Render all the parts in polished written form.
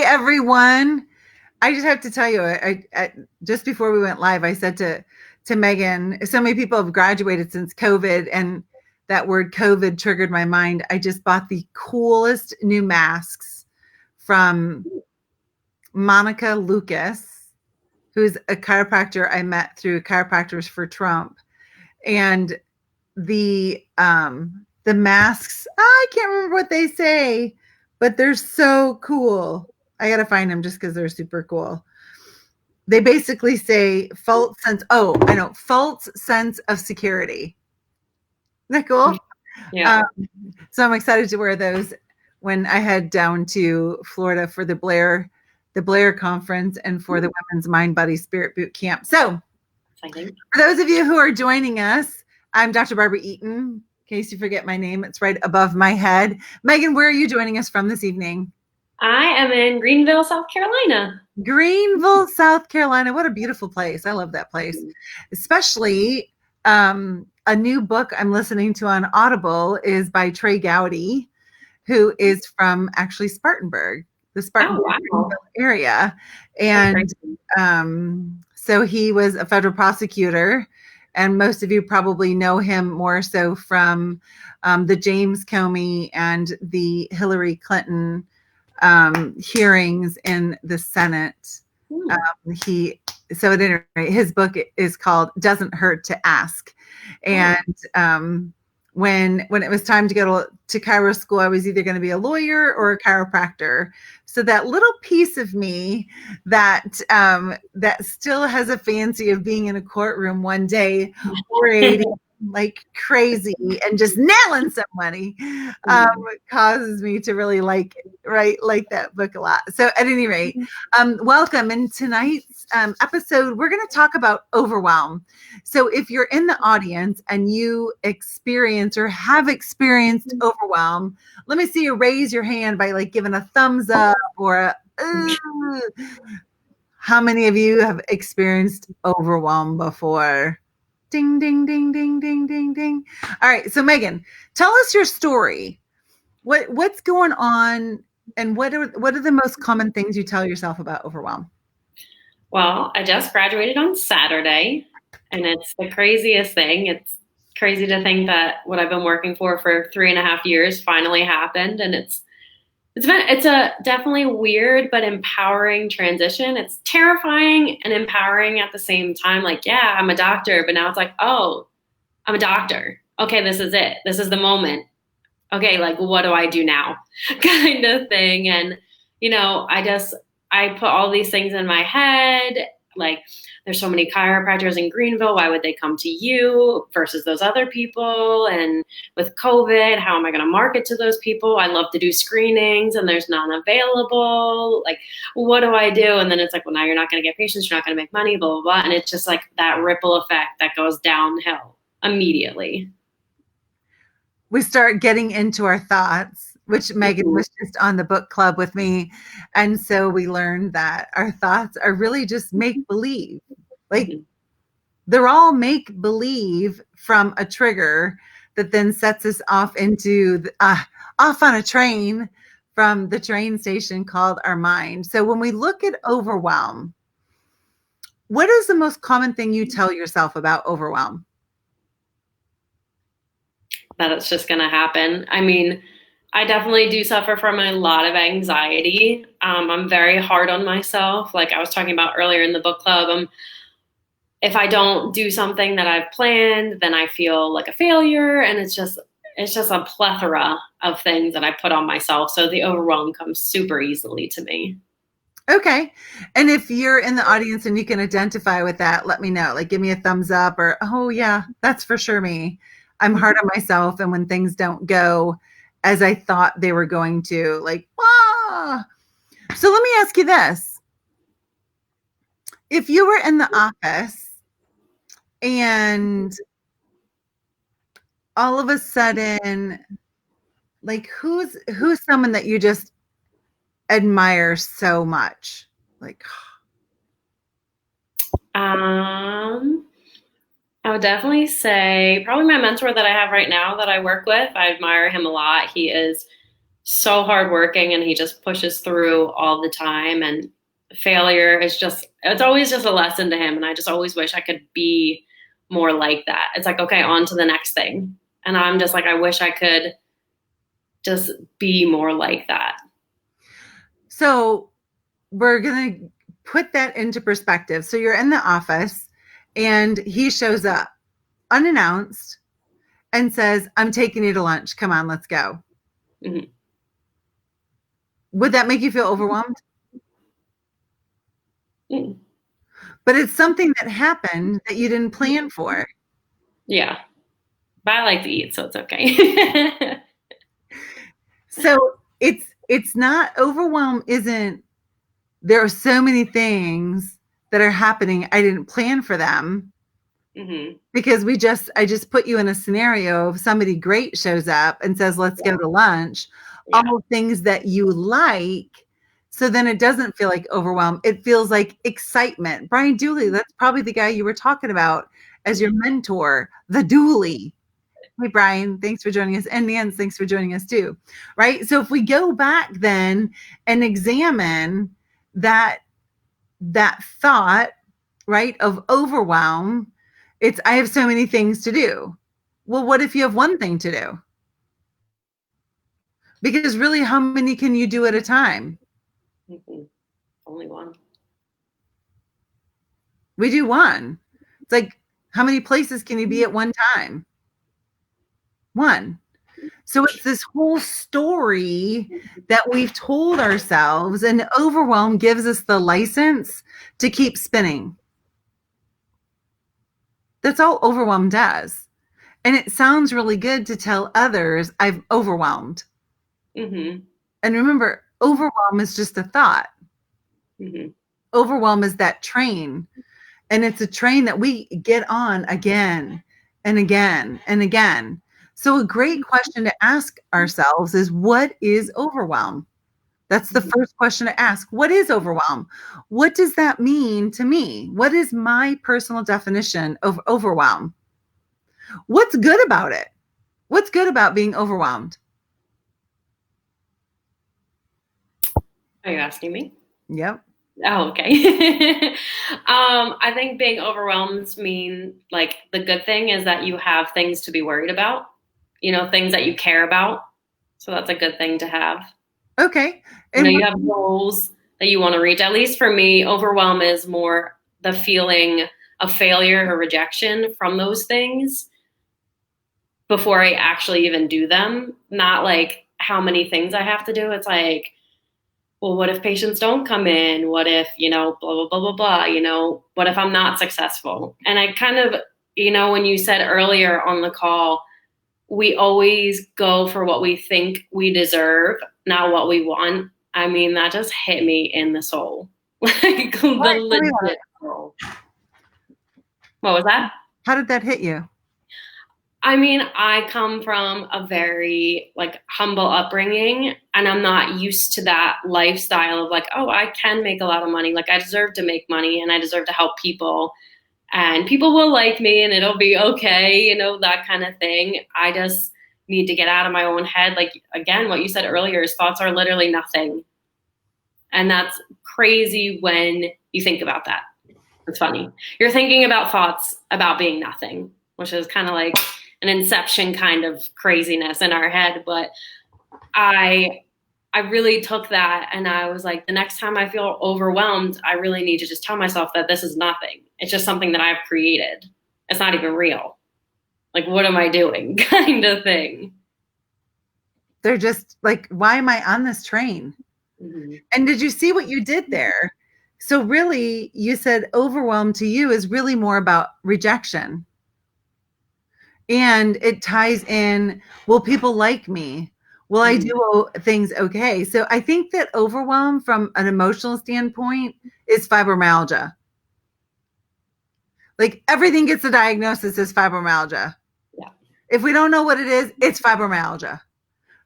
everyone. I just have to tell you, I just before we went live, I said to Megan, so many people have graduated since COVID, and that word COVID triggered my mind. I just bought the coolest new masks from Monica Lucas, who's a chiropractor I met through Chiropractors for Trump. And the masks, I can't remember what they say, but they're so cool. I gotta find them just because they're super cool. They basically say false sense of security. Isn't that cool? Yeah. So I'm excited to wear those when I head down to Florida for the Blair conference and for the Women's Mind Body Spirit Boot Camp. So for those of you who are joining us, I'm Dr. Barbara Eaton. In case you forget my name, it's right above my head. Megan, where are you joining us from this evening? I am in Greenville, South Carolina. Greenville, South Carolina. What a beautiful place. I love that place. Especially a new book I'm listening to on Audible is by Trey Gowdy, who is from actually Spartanburg, the Spartanburg area. And so he was a federal prosecutor, and most of you probably know him more so from the James Comey and the Hillary Clinton hearings in the Senate. So at any rate, his book is called Doesn't Hurt to Ask. And when it was time to go to chiro school, I was either going to be a lawyer or a chiropractor. So that little piece of me that still has a fancy of being in a courtroom one day, reading like crazy and just nailing somebody, causes me to really like that book a lot. So at any rate, welcome. In tonight's episode, we're going to talk about overwhelm. So if you're in the audience and you experience or have experienced overwhelm, let me see you raise your hand by like giving a thumbs up or how many of you have experienced overwhelm before? Ding, ding, ding, ding, ding, ding, ding. All right. So Megan, tell us your story. What's going on, and what are the most common things you tell yourself about overwhelm? Well, I just graduated on Saturday, and it's the craziest thing. It's crazy to think that what I've been working for 3.5 years finally happened, and it's a definitely weird but empowering transition. It's terrifying and empowering at the same time. Like, yeah, I'm a doctor, but now it's like, oh, I'm a doctor. Okay, this is it. This is the moment. Okay, like, what do I do now? Kind of thing. And, I put all these things in my head. Like, there's so many chiropractors in Greenville. Why would they come to you versus those other people? And with COVID, how am I going to market to those people? I love to do screenings and there's none available. Like, what do I do? And then it's like, well, now you're not going to get patients. You're not going to make money, blah, blah, blah. And it's just like that ripple effect that goes downhill immediately. We start getting into our thoughts, which Megan was just on the book club with me. And so we learned that our thoughts are really just make-believe. Like, they're all make-believe from a trigger that then sets us off into off on a train from the train station called our mind. So when we look at overwhelm, what is the most common thing you tell yourself about overwhelm? That it's just going to happen. I mean, I definitely do suffer from a lot of anxiety. I'm very hard on myself. Like I was talking about earlier in the book club, if I don't do something that I've planned, then I feel like a failure. And it's just a plethora of things that I put on myself. So the overwhelm comes super easily to me. Okay. And if you're in the audience and you can identify with that, let me know. Like, give me a thumbs up or, oh yeah, that's for sure me. I'm hard on myself. And when things don't go as I thought they were going to, like, ah. So let me ask you this. If you were in the office and all of a sudden, like, who's someone that you just admire so much? Like, I would definitely say probably my mentor that I have right now that I work with. I admire him a lot. He is so hardworking and he just pushes through all the time. And failure is just, it's always just a lesson to him. And I just always wish I could be more like that. It's like, okay, on to the next thing. And I'm just like, I wish I could just be more like that. So we're going to put that into perspective. So you're in the office and he shows up unannounced and says, I'm taking you to lunch. Come on, let's go. Mm-hmm. Would that make you feel overwhelmed? Mm. But it's something that happened that you didn't plan for. Yeah. But I like to eat, so it's okay. So it's not overwhelm isn't there are so many things that are happening. I didn't plan for them. Mm-hmm. Because I just put you in a scenario of somebody great shows up and says, let's go to lunch, Yeah. all things that you like. So then it doesn't feel like overwhelm. It feels like excitement. Brian Dooley, that's probably the guy you were talking about as your mentor, the Dooley. Hey, Brian, thanks for joining us. And Nance, thanks for joining us too. Right. So if we go back then and examine that thought, right, of overwhelm, it's I have so many things to do. Well, what if you have one thing to do? Because really, how many can you do at a time? Mm-hmm. Only one. We do one. It's like, how many places can you be at one time? One. So it's this whole story that we've told ourselves, and overwhelm gives us the license to keep spinning. That's all overwhelm does. And it sounds really good to tell others I've overwhelmed. Mm-hmm. And remember, overwhelm is just a thought. Mm-hmm. Overwhelm is that train. And it's a train that we get on again and again and again. So, a great question to ask ourselves is, what is overwhelm? That's the first question to ask. What is overwhelm? What does that mean to me? What is my personal definition of overwhelm? What's good about it? What's good about being overwhelmed? Are you asking me? Yep. Oh, okay. I think being overwhelmed mean like the good thing is that you have things to be worried about, things that you care about. So that's a good thing to have. Okay. You And you have goals that you want to reach. At least for me, overwhelm is more the feeling of failure or rejection from those things before I actually even do them. Not like how many things I have to do. It's like, well, what if patients don't come in? What if, blah, blah, blah, blah, blah, what if I'm not successful? And I kind of, when you said earlier on the call, we always go for what we think we deserve, not what we want. I mean, that just hit me in the soul. Like the legit soul. What was that? how did that hit you? I mean, I come from a very like humble upbringing and I'm not used to that lifestyle of like, oh, I can make a lot of money. Like I deserve to make money and I deserve to help people and people will like me and it'll be okay, that kind of thing. I just need to get out of my own head. Like again, what you said earlier is thoughts are literally nothing. And that's crazy when you think about that. It's funny. You're thinking about thoughts about being nothing, which is kind of like an inception kind of craziness in our head. But I really took that and I was like, the next time I feel overwhelmed, I really need to just tell myself that this is nothing. It's just something that I've created. It's not even real. Like, what am I doing? Kind of thing. They're just like, why am I on this train? Mm-hmm. And did you see what you did there? So really, you said overwhelm to you is really more about rejection. And it ties in, will people like me? Will I do things okay? So I think that overwhelm from an emotional standpoint is fibromyalgia. Like everything gets a diagnosis as fibromyalgia. Yeah. If we don't know what it is, it's fibromyalgia,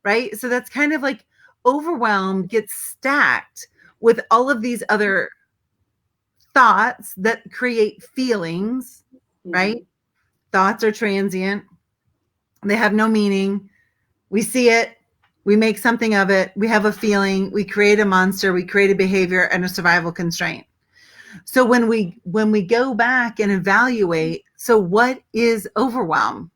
right? So that's kind of like overwhelm gets stacked with all of these other thoughts that create feelings, right? Thoughts are transient. They have no meaning. We see it, We make something of it. We have a feeling. We create a monster. We create a behavior and a survival constraint. So when we go back and evaluate, so what is overwhelm?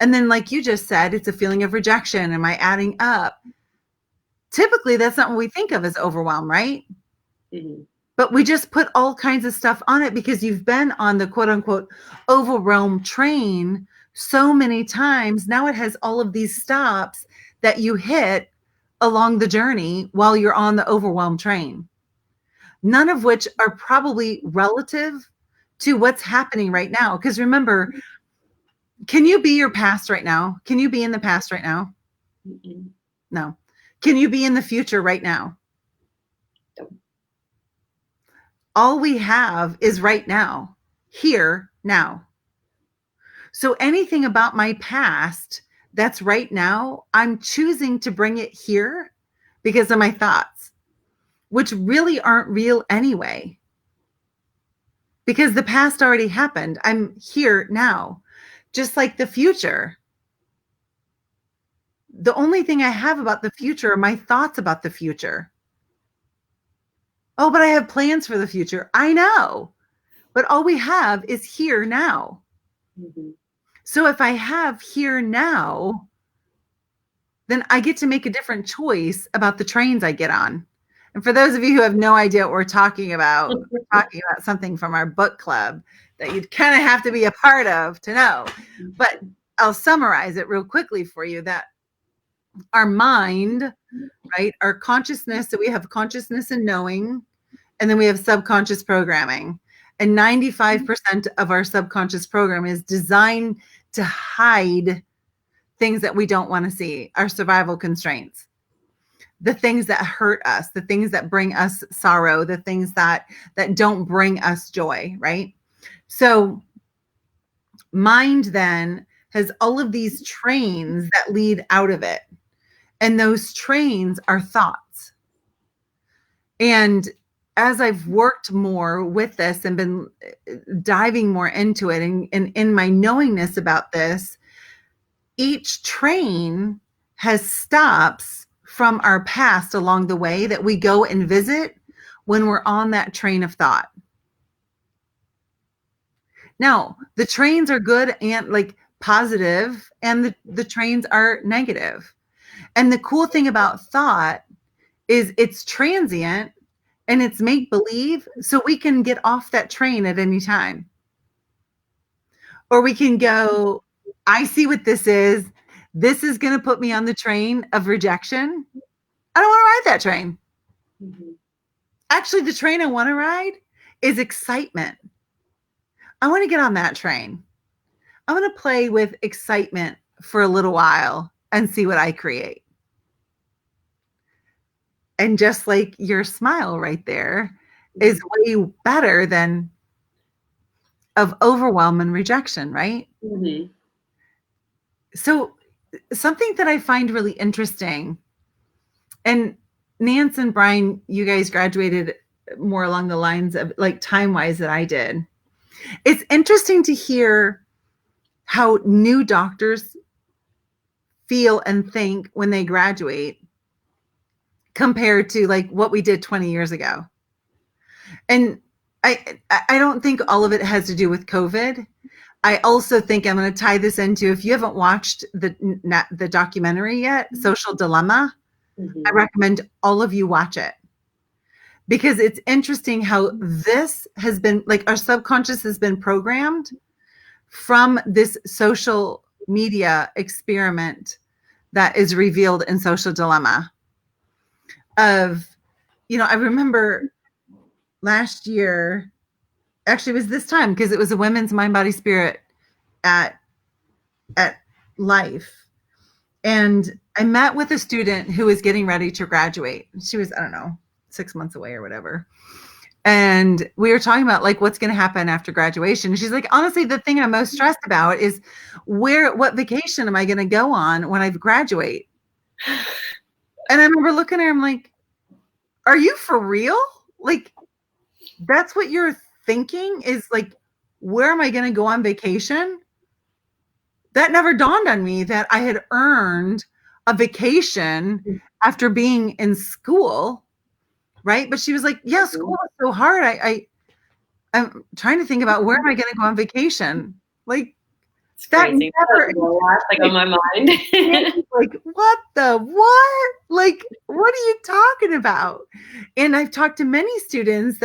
And then, like you just said, it's a feeling of rejection. Am I adding up? Typically, that's not what we think of as overwhelm, right? Mm-hmm. But we just put all kinds of stuff on it because you've been on the quote unquote overwhelm train so many times. Now it has all of these stops that you hit along the journey while you're on the overwhelm train, none of which are probably relative to what's happening right now. Because remember, can you be your past right now? Can you be in the past right now? Mm-hmm. No. Can you be in the future right now? All we have is right now, here, now. So anything about my past that's right now, I'm choosing to bring it here because of my thoughts, which really aren't real anyway, because the past already happened. I'm here now, just like the future. The only thing I have about the future are my thoughts about the future. Oh, but I have plans for the future. I know, but all we have is here now. Mm-hmm. So if I have here now, then I get to make a different choice about the trains I get on. And for those of you who have no idea what we're talking about something from our book club that you'd kind of have to be a part of to know. But I'll summarize it real quickly for you that our mind, right, our consciousness, so we have consciousness and knowing, and then we have subconscious programming. And 95% of our subconscious program is designed to hide things that we don't want to see, our survival constraints, the things that hurt us, the things that bring us sorrow, the things that don't bring us joy, right? So mind then has all of these trains that lead out of it. And those trains are thoughts. And as I've worked more with this and been diving more into it and in my knowingness about this, each train has stops from our past along the way that we go and visit when we're on that train of thought. Now, the trains are good and like positive, and the trains are negative. And the cool thing about thought is it's transient and it's make believe, so we can get off that train at any time. Or we can go, I see what this is. This is going to put me on the train of rejection. I don't want to ride that train. Mm-hmm. Actually, the train I want to ride is excitement. I want to get on that train. I want to play with excitement for a little while and see what I create. And just like your smile right there is way better than of overwhelm and rejection, right? Mm-hmm. So something that I find really interesting, and Nance and Brian, you guys graduated more along the lines of like time wise that I did. It's interesting to hear how new doctors feel and think when they graduate compared to like what we did 20 years ago. And I don't think all of it has to do with COVID. I also think I'm going to tie this into, if you haven't watched the documentary yet, Social Dilemma, Mm-hmm. I recommend all of you watch it, because it's interesting how this has been like our subconscious has been programmed from this social media experiment that is revealed in Social Dilemma. Of, I remember last year, actually it was this time because it was a women's mind, body, spirit at Life. And I met with a student who was getting ready to graduate. She was, I don't know, 6 months away or whatever. And we were talking about like what's going to happen after graduation. She's like, honestly, the thing I'm most stressed about is what vacation am I going to go on when I graduate? And I remember looking at her, I'm like, are you for real? Like, that's what you're thinking is like, where am I going to go on vacation? That never dawned on me that I had earned a vacation after being in school, right? But she was like, yeah, school was so hard. I'm trying to think about where am I going to go on vacation? Like, It's that crazy. never, Like on my mind. like, what the what? Like, what are you talking about? And I've talked to many students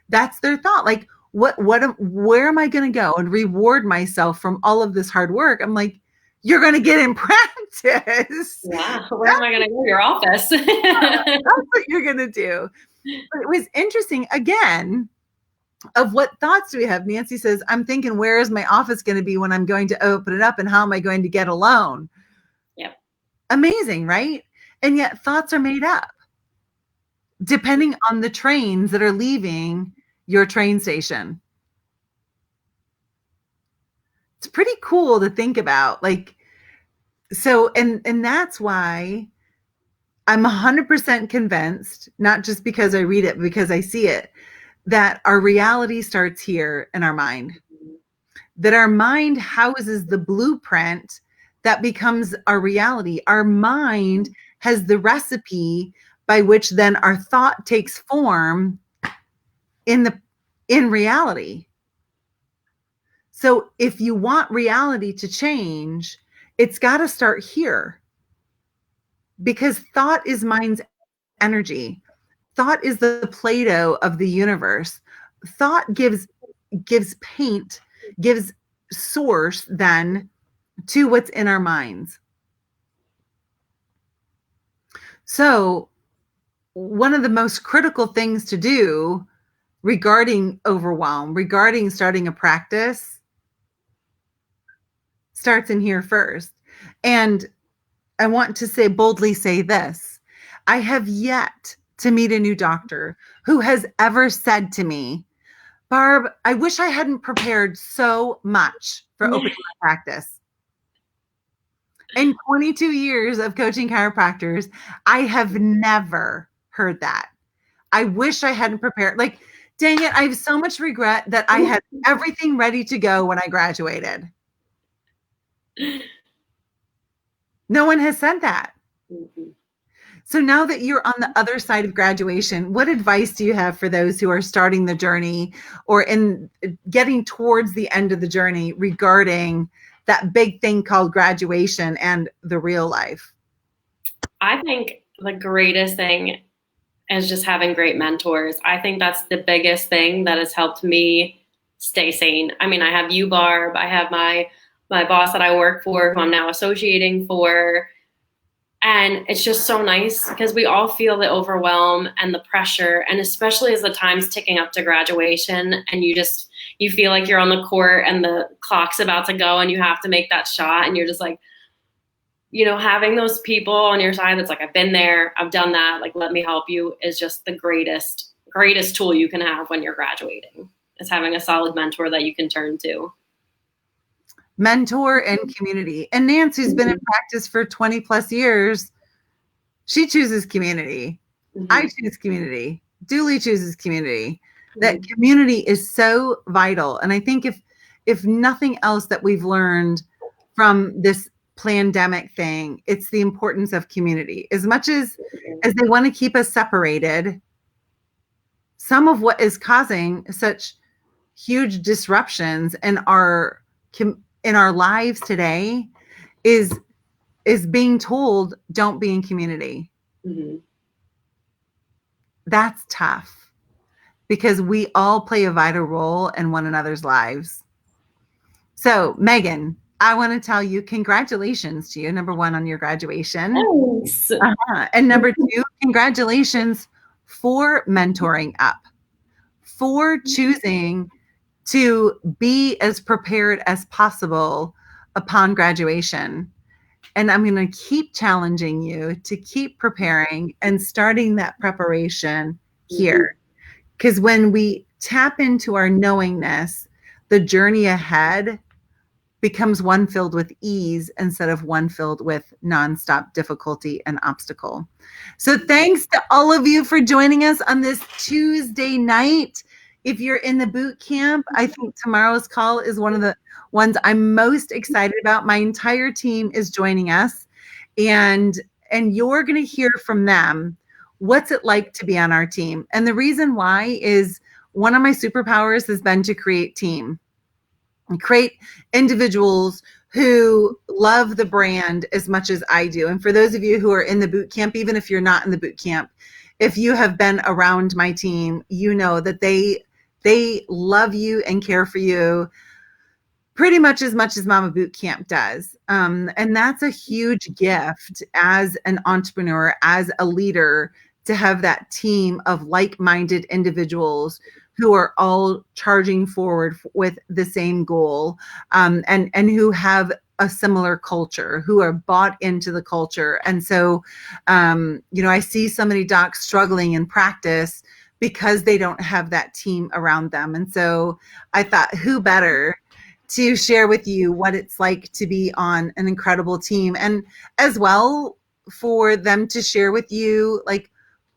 that's their thought. Like, where am I going to go and reward myself from all of this hard work? I'm like, you're going to get in practice. Yeah. Where am I going to go? Your office. That's what you're going to do. But it was interesting again. Of what thoughts do we have? Nancy says, I'm thinking, where is my office going to be when I'm going to open it up, and how am I going to get a loan? Yep. Amazing, right? And yet thoughts are made up depending on the trains that are leaving your train station. It's pretty cool to think about. Like, so, and that's why I'm 100% convinced, not just because I read it, but because I see it, that our reality starts here in our mind. That our mind houses the blueprint that becomes our reality. Our mind has the recipe by which then our thought takes form in reality. So if you want reality to change, it's got to start here, because thought is mind's energy. Thought is the Play-Doh of the universe. Thought gives paint, gives source then to what's in our minds. So one of the most critical things to do regarding overwhelm, regarding starting a practice, starts in here first. And I want to boldly say this. I have yet to meet a new doctor who has ever said to me, Barb, I wish I hadn't prepared so much for opening my practice. In 22 years of coaching chiropractors, I have never heard that. I wish I hadn't prepared. Like, dang it, I have so much regret that I had everything ready to go when I graduated. No one has said that. Mm-hmm. So now that you're on the other side of graduation, what advice do you have for those who are starting the journey or in getting towards the end of the journey regarding that big thing called graduation and the real life? I think the greatest thing is just having great mentors. I think that's the biggest thing that has helped me stay sane. I mean, I have you, Barb. I have my boss that I work for, who I'm now associating for. And it's just so nice because we all feel the overwhelm and the pressure. And especially as the time's ticking up to graduation and you feel like you're on the court and the clock's about to go and you have to make that shot. And you're just like, having those people on your side that's like, I've been there, I've done that, like, let me help you, is just the greatest tool you can have when you're graduating, is having a solid mentor that you can turn to. Mentor and community. And Nancy's been in practice for 20 plus years. She chooses community. Mm-hmm. I choose community. Dooley chooses community. Mm-hmm. That community is so vital. And I think if nothing else that we've learned from this pandemic thing, it's the importance of community. As much as they want to keep us separated, some of what is causing such huge disruptions in our lives today is being told, don't be in community. Mm-hmm. That's tough because we all play a vital role in one another's lives. So, Megan, I want to tell you congratulations to you. Number one, on your graduation. Thanks. And number two, congratulations for mentoring up, for choosing to be as prepared as possible upon graduation. And I'm going to keep challenging you to keep preparing and starting that preparation here. Because when we tap into our knowingness, the journey ahead becomes one filled with ease instead of one filled with nonstop difficulty and obstacle. So thanks to all of you for joining us on this Tuesday night. If you're in the boot camp, I think tomorrow's call is one of the ones I'm most excited about. My entire team is joining us. And and you're going to hear from them. What's it like to be on our team? And the reason why is one of my superpowers has been to create team and create individuals who love the brand as much as I do. And for those of you who are in the boot camp, even if you're not in the boot camp, if you have been around my team, you know that they love you and care for you pretty much as Mama Boot Camp does. And that's a huge gift as an entrepreneur, as a leader, to have that team of like-minded individuals who are all charging forward with the same goal, and who have a similar culture, who are bought into the culture. And so, I see so many docs struggling in practice because they don't have that team around them. And so I thought, who better to share with you what it's like to be on an incredible team, and as well for them to share with you, like,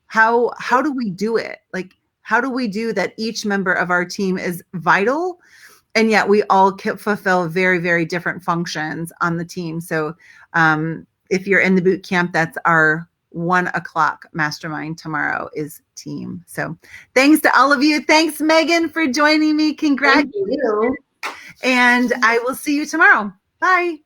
how do we do it? Like, how do we do that? Each member of our team is vital, and yet we all fulfill very, very different functions on the team. So if you're in the boot camp, that's our 1:00 mastermind tomorrow, is team. So thanks to all of you. Thanks, Megan, for joining me. Congratulations. Thank you. And I will see you tomorrow. Bye.